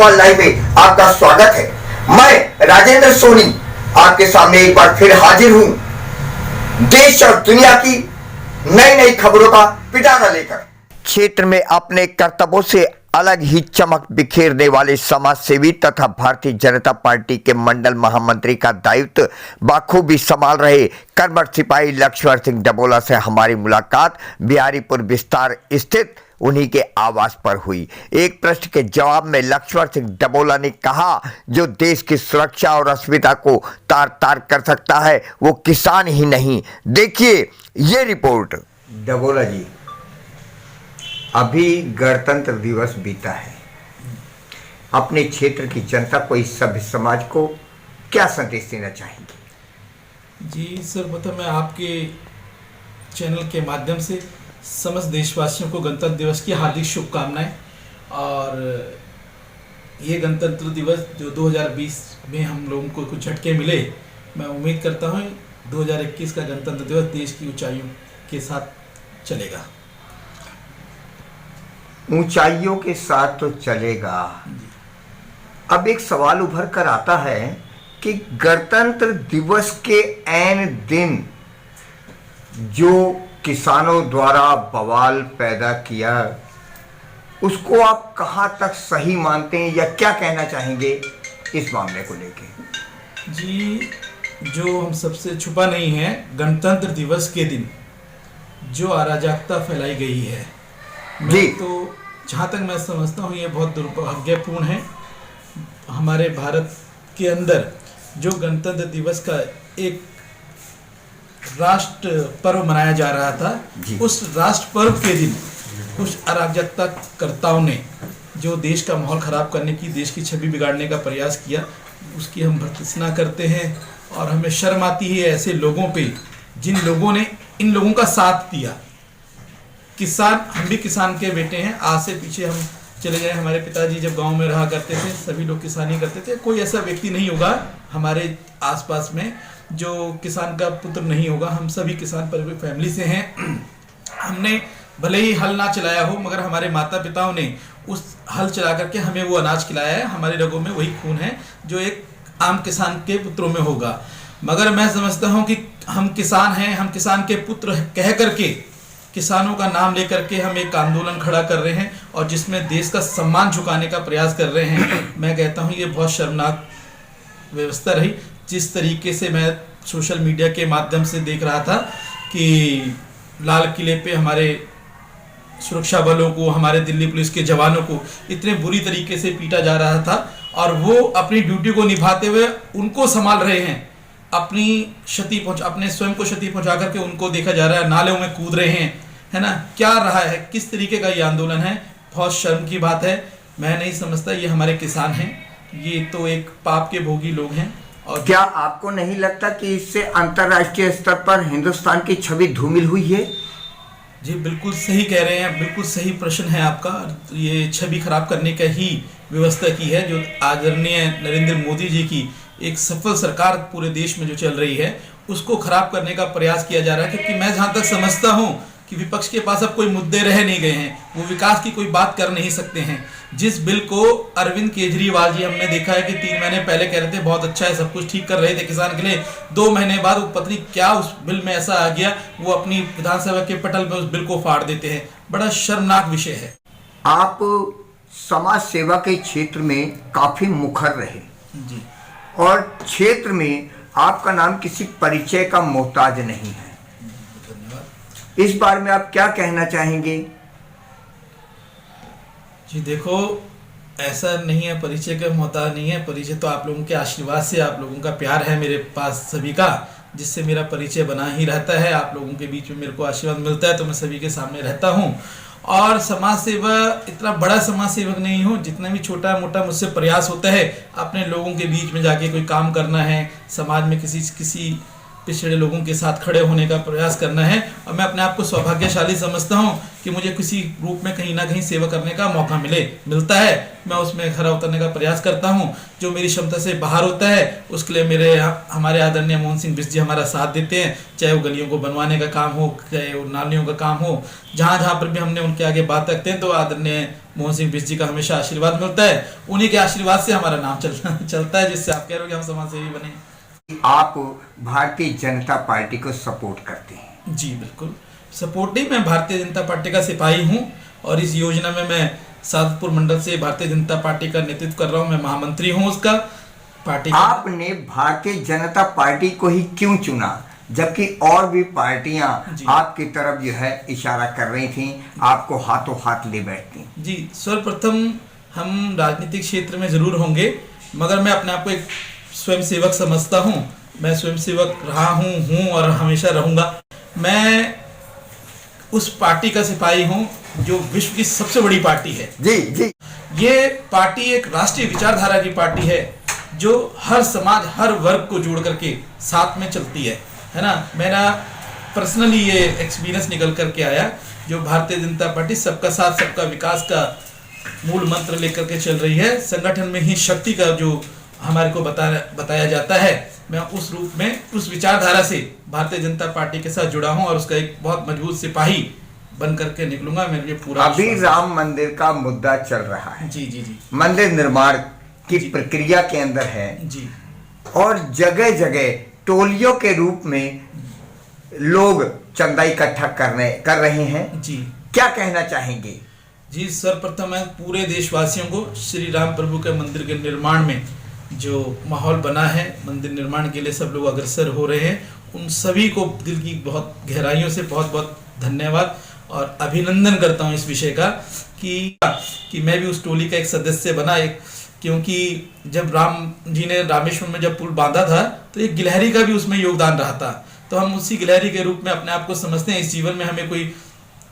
सवाल लाइव में आपका स्वागत है। मैं राजेंद्र सोनी आपके सामने एक बार फिर हाजिर हूं देश और दुनिया की नई नई खबरों का पिटारा लेकर। क्षेत्र में अपने कर्तव्यों से अलग ही चमक बिखेरने वाले समाज सेवी तथा भारतीय जनता पार्टी के मंडल महामंत्री का दायित्व बाखूबी संभाल रहे कर्मठ सिपाही लक्ष्मण सिंह डबोला से हमारी मुलाकात बिहारीपुर विस्तार स्थित उन्हीं के आवास पर हुई। एक प्रश्न के जवाब में लक्ष्मण सिंह डबोला ने कहा, जो देश की सुरक्षा और अस्मिता को तार तार कर सकता है वो किसान ही नहीं। देखिए ये रिपोर्ट। डबोला जी, अभी गणतंत्र दिवस बीता है, अपने क्षेत्र की जनता को, इस सभ्य समाज को क्या संदेश देना चाहेंगे? जी सर्वप्रथम मैं आपके चैनल के माध्यम से समस्त देशवासियों को गणतंत्र दिवस की हार्दिक शुभकामनाएं। और ये गणतंत्र दिवस जो 2020 में हम लोगों को कुछ झटके मिले, मैं उम्मीद करता हूँ 2021 का गणतंत्र दिवस देश की ऊंचाइयों के साथ चलेगा। ऊंचाइयों के साथ तो चलेगा। अब एक सवाल उभर कर आता है कि गणतंत्र दिवस के ऐन दिन जो किसानों द्वारा बवाल पैदा किया, उसको आप कहां तक सही मानते हैं या क्या कहना चाहेंगे इस मामले को लेके? जी, जो हम सबसे छुपा नहीं है, गणतंत्र दिवस के दिन जो अराजकता फैलाई गई है, मैं तो जहाँ तक मैं समझता हूँ ये बहुत दुर्भाग्यपूर्ण है। हमारे भारत के अंदर जो गणतंत्र दिवस का एक राष्ट्र पर्व मनाया जा रहा था, उस राष्ट्र पर्व के दिन कुछ अराजकता कर्ताओं ने जो देश का माहौल खराब करने की, देश की छवि बिगाड़ने का प्रयास किया, उसकी हम भर्त्सना करते हैं। और हमें शर्म आती है ऐसे लोगों पे जिन लोगों ने इन लोगों का साथ दिया। किसान, हम भी किसान के बेटे हैं, आज से पीछे हम चले जाए, हमारे पिताजी जब गांव में रहा करते थे, सभी लोग किसानी करते थे। कोई ऐसा व्यक्ति नहीं होगा हमारे आसपास में जो किसान का पुत्र नहीं होगा। हम सभी किसान परिवार फैमिली से हैं। हमने भले ही हल ना चलाया हो, मगर हमारे माता पिताओं ने उस हल चला करके हमें वो अनाज खिलाया है। हमारे रगों में वही खून है जो एक आम किसान के पुत्रों में होगा। मगर मैं समझता हूँ कि हम किसान हैं, हम किसान के पुत्र कह करके, किसानों का नाम लेकर के हम एक आंदोलन खड़ा कर रहे हैं और जिसमें देश का सम्मान झुकाने का प्रयास कर रहे हैं। मैं कहता हूँ ये बहुत शर्मनाक व्यवस्था रही। जिस तरीके से मैं सोशल मीडिया के माध्यम से देख रहा था कि लाल किले पे हमारे सुरक्षा बलों को, हमारे दिल्ली पुलिस के जवानों को इतने बुरी तरीके से पीटा जा रहा था और वो अपनी ड्यूटी को निभाते हुए उनको संभाल रहे हैं। अपनी अपने स्वयं को क्षति पहुंचा करके उनको देखा जा रहा है, नालों में कूद रहे हैं, है ना। क्या रहा है, किस तरीके का ये आंदोलन है, बहुत शर्म की बात है। मैं नहीं समझता ये हमारे किसान हैं, ये तो एक पाप के भोगी लोग हैं। और क्या आपको नहीं लगता कि इससे अंतर्राष्ट्रीय स्तर पर हिंदुस्तान की छवि धूमिल हुई है? जी बिल्कुल सही कह रहे हैं, बिल्कुल सही प्रश्न है आपका। ये छवि खराब करने का ही व्यवस्था की है जो आदरणीय नरेंद्र मोदी जी की एक सफल सरकार पूरे देश में जो चल रही है, उसको खराब करने का प्रयास किया जा रहा है। क्योंकि मैं जहाँ तक समझता हूँ कि विपक्ष के पास अब कोई मुद्दे रह नहीं गए हैं, वो विकास की कोई बात कर नहीं सकते हैं। जिस बिल को अरविंद केजरीवाल जी, हमने देखा है कि 3 महीने पहले कह रहे थे बहुत अच्छा है, सब कुछ ठीक कर रहे थे किसान के लिए, 2 महीने बाद वो पत्नी क्या उस बिल में ऐसा आ गया, वो अपनी विधानसभा के पटल में उस बिल को फाड़ देते हैं। बड़ा शर्मनाक विषय है। आप समाज सेवा के क्षेत्र में काफी मुखर रहे जी, और क्षेत्र में आपका नाम किसी परिचय का मोहताज नहीं है। इस बारे में आप क्या कहना चाहेंगे? जी देखो, ऐसा नहीं है, परिचय का मोहताज नहीं है। परिचय तो आप लोगों के आशीर्वाद से, आप लोगों का प्यार है मेरे पास सभी का, जिससे मेरा परिचय बना ही रहता है। आप लोगों के बीच में मेरे को आशीर्वाद मिलता है तो मैं सभी के सामने रहता हूँ। और समाज सेवा, इतना बड़ा समाज सेवक नहीं हूँ, जितना भी छोटा मोटा मुझसे प्रयास होता है अपने लोगों के बीच में जाके कोई काम करना है, समाज में किसी पिछड़े लोगों के साथ खड़े होने का प्रयास करना है। और मैं अपने आप को सौभाग्यशाली समझता हूँ कि मुझे किसी रूप में कहीं ना कहीं सेवा करने का मौका मिलता है। मैं उसमें खरा उतरने का प्रयास करता हूँ। जो मेरी क्षमता से बाहर होता है उसके लिए हमारे आदरणीय मोहन सिंह बिष्ट जी हमारा साथ देते हैं, चाहे वो गलियों को बनवाने का काम हो, चाहे वो नालियों का काम हो। जहाँ पर भी हमने उनके आगे बात रखते हैं तो आदरणीय मोहन सिंह बिष्ट जी का हमेशा आशीर्वाद मिलता है। उन्हीं के आशीर्वाद से हमारा नाम चलता है, जिससे आप कह रहे हो कि हम समाज सेवी बने। आप भारतीय जनता पार्टी को सपोर्ट करते हैं? जी बिल्कुल सपोर्ट नहीं, मैं भारतीय जनता पार्टी का सिपाही हूँ और इस योजना में मैं सादतपुर मंडल से भारतीय जनता पार्टी का नेतृत्व कर रहा हूँ। मैं महामंत्री हूँ उसका पार्टी का। आपने भारतीय जनता पार्टी को ही क्यों चुना, जबकि और भी पार्टियां आपकी तरफ जो है इशारा कर रही थीं, आपको हाथों हाथ ले बैठती? जी सर्वप्रथम हम राजनीतिक क्षेत्र में जरूर होंगे, मगर मैं अपने आप को एक स्वयं सेवक समझता हूँ। मैं स्वयं सेवक रहा हूँ और हमेशा रहूँगा। मैं उस पार्टी का सिपाही हूँ जो विश्व की सबसे बड़ी पार्टी है। जी जी। ये पार्टी एक राष्ट्रीय विचारधारा की पार्टी है जो हर समाज हर वर्ग को जोड़ करके साथ में चलती है ना। मेरा पर्सनली ये एक्सपीरियंस निकल करके आया, जो भारतीय जनता पार्टी सबका साथ सबका विकास का मूल मंत्र लेकर के चल रही है। संगठन में ही शक्ति का जो हमारे को बताया जाता है, मैं उस रूप में उस विचारधारा से भारतीय जनता पार्टी के साथ जुड़ा हूं और उसका एक बहुत मजबूत सिपाही बन करके निकलूंगा। मेरे लिए पूरा अभी राम मंदिर का मुद्दा चल रहा है। जी जी जी। मंदिर निर्माण की प्रक्रिया के अंदर है जी। और जगह जगह टोलियों के रूप में लोग चंदा इकट्ठा कर रहे हैं जी। क्या कहना चाहेंगे? जी सर्वप्रथम मैं पूरे देशवासियों को श्री राम प्रभु के मंदिर के निर्माण में जो माहौल बना है, मंदिर निर्माण के लिए सब लोग अग्रसर हो रहे हैं, उन सभी को दिल की बहुत गहराइयों से बहुत बहुत धन्यवाद और अभिनंदन करता हूं इस विषय का कि मैं भी उस टोली का एक सदस्य बना। क्योंकि जब राम जी ने रामेश्वर में जब पुल बांधा था तो एक गिलहरी का भी उसमें योगदान रहा था। तो हम उसी गिलहरी के रूप में अपने आप को समझते हैं। इस जीवन में हमें कोई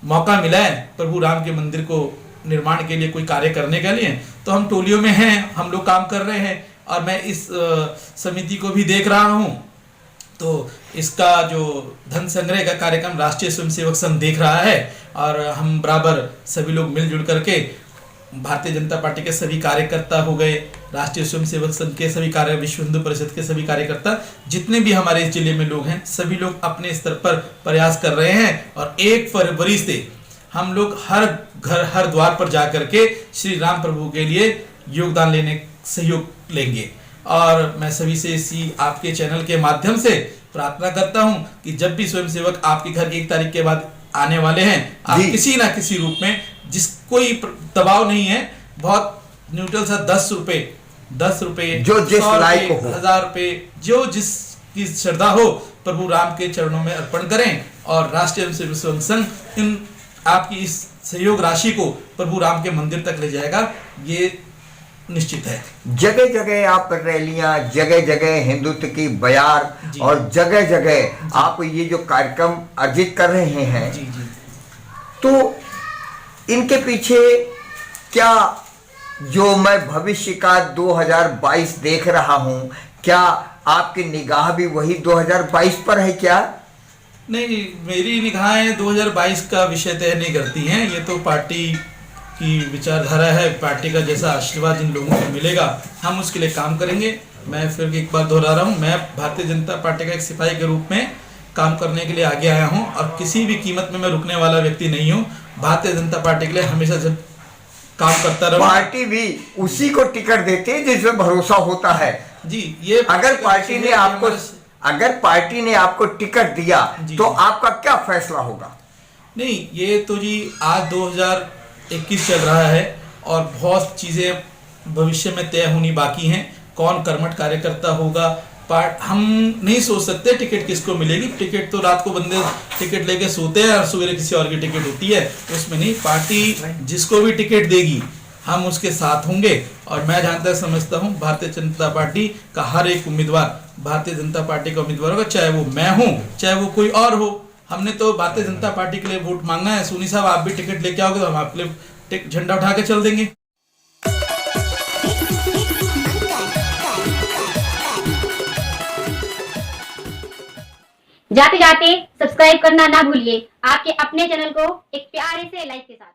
मौका मिला है प्रभु राम के मंदिर को निर्माण के लिए, कोई कार्य करने के लिए, तो हम टोलियों में हैं, हम लोग काम कर रहे हैं। और मैं इस समिति को भी देख रहा हूं, तो इसका जो धन संग्रह का कार्यक्रम राष्ट्रीय स्वयंसेवक संघ देख रहा है और हम बराबर सभी लोग मिलजुल करके भारतीय जनता पार्टी के सभी कार्यकर्ता हो गए, राष्ट्रीय स्वयंसेवक संघ के सभी विश्व हिंदू परिषद के सभी कार्यकर्ता, जितने भी हमारे इस जिले में लोग हैं, सभी लोग अपने स्तर पर प्रयास कर रहे हैं। और 1 फरवरी से हम लोग हर घर हर द्वार पर जा करके श्री राम प्रभु के लिए योगदान लेने सहयोग लेंगे। और मैं सभी से इसी आपके चैनल के माध्यम से प्रार्थना करता हूं कि जब भी स्वयंसेवक आपके घर 1 तारीख के बाद आने वाले हैं, आप किसी ना किसी रूप में, जिस कोई दबाव नहीं है, बहुत न्यूट्रल सा 10 रुपए जो जिस लायक हो, 1000 रुपए, जो जिसकी श्रद्धा हो, प्रभु राम के चरणों में अर्पण करें। और राष्ट्रीय स्वयंसेवक संघ इन आपकी इस सहयोग राशि को प्रभु राम के मंदिर तक ले जाएगा, ये निश्चित है। जगह जगह आप रैलियां, जगह जगह हिंदुत्व की बयार और जगह जगह आप ये जो कार्यक्रम अर्जित कर रहे हैं जी जी। तो इनके पीछे क्या जो मैं भविष्य का 2022 देख रहा हूं, क्या आपकी निगाह भी वही 2022 पर है क्या? नहीं, मेरी निगाहें 2022 का विषय तय नहीं करती हैं। ये तो पार्टी की विचारधारा है, पार्टी का जैसा आशीर्वाद जिन लोगों को मिलेगा हम उसके लिए काम करेंगे। मैं फिर एक बार दोहरा रहा हूँ, मैं भारतीय जनता पार्टी का एक सिपाही के रूप में काम करने के लिए आगे आया हूँ और किसी भी कीमत में मैं रुकने वाला व्यक्ति नहीं हूँ। भारतीय जनता पार्टी के लिए हमेशा जब काम करता रहूँ। पार्टी भी उसी को टिकट देती है जिसमें भरोसा होता है जी। ये अगर पार्टी ने आपको टिकट दिया तो आपका क्या फैसला होगा? नहीं, ये तो जी आज 2021 चल रहा है और बहुत चीजें भविष्य में तय होनी बाकी हैं। कौन कर्मठ कार्यकर्ता होगा, हम नहीं सोच सकते टिकट किसको मिलेगी। टिकट तो रात को बंदे टिकट लेके सोते हैं और सवेरे किसी और की टिकट होती है, उसमें नहीं। पार्टी जिसको भी टिकट देगी हम उसके साथ होंगे। और मैं जहां तक समझता हूं भारतीय जनता पार्टी का हर एक उम्मीदवार भारतीय जनता पार्टी का उम्मीदवार होगा, चाहे वो मैं हूं चाहे वो कोई और हो। हमने तो भारतीय जनता पार्टी के लिए वोट मांगना है। सोनी साहब, आप भी टिकट लेके आओगे तो हम आपके लिए झंडा उठा के चल देंगे। जाते जाते सब्सक्राइब करना ना भूलिए, आपके अपने चैनल को एक प्यारे से लाइक के साथ।